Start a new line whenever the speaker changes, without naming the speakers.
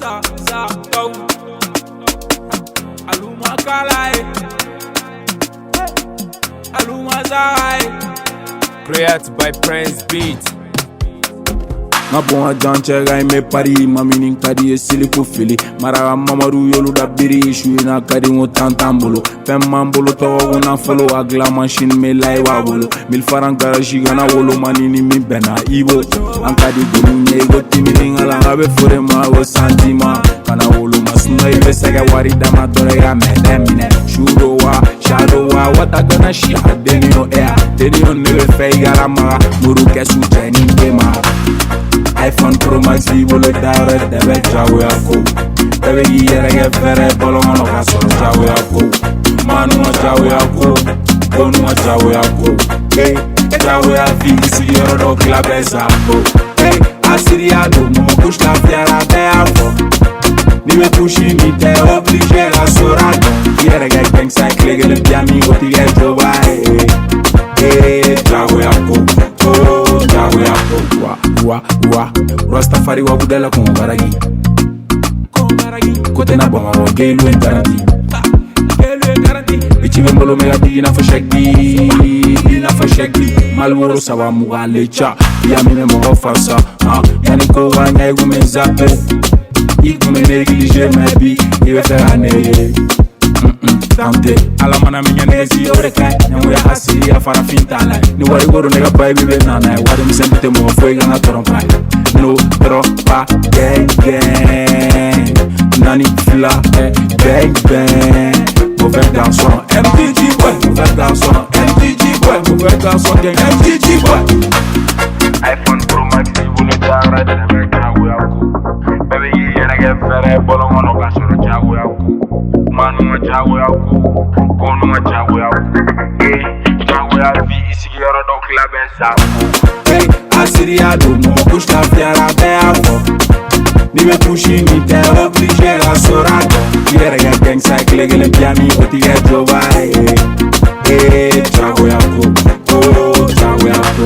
sa go. Aluma kalai, aluma zai.
Created by Prince Beat.
Nga bonga janchega ime pari mamini kadi esiliku fili mara mamaru yolu da biri shui na kadi ngotantambolo fem mambolo to wona follow agla machine me lai wa bolo mil faran garaji gana wolo manini mi bena ibo ankadi gulu nyego timini ngala ngabe fore ma wo santima kana wolo masno ibe sega wari dama tore ga medemine shuro wa shadow wa wata gana shi hadeni no air deni no nebe feigara ma muru kesu jeni kema iPhone Pro Max ibolo direct debe jawe ako debe yere ge fere bolo mono ka soro jawe ako manu ma jawe ako donu ma jawe ako jawe afi isi yoro do club esako asiria do mo push la fiera be afo ni me pushi ni te obligé la sorado yere ge bang cycle ge le piami go ti ge jowa jawe ako jawe ako wa Rastafari wa budala kon baragi kote na bonga wa gelu en garanti bichi mbolo me adi na fa shagdi malworo sawa mu alecha ya mi me mo farsa yani ko wa ngai gu me zappe igu me neglige me bi ibe ferane Tante, ala mana minya nezi oreka nyamu ya hasiri ya farafintala ni wari goro nega bai bibe nana wari misembite mo foi gana trompa no tropa gang nani fila bang bang mauvais garçon MTG boy mauvais garçon MTG boy mauvais garçon gang MTG boy iPhone Pro Max ibule dara de meka wuyaku bebe yena ge fere bolongo no gasoro chawu yaku manu ma jawe ako kono ma jawe ako jawe afi isi yoro do club esako asiria do mo push la fiera be afo ni me pushi ni te obligé la sorado yere ga gang cycle ge le piami oti ge jova jawe ako jawe ako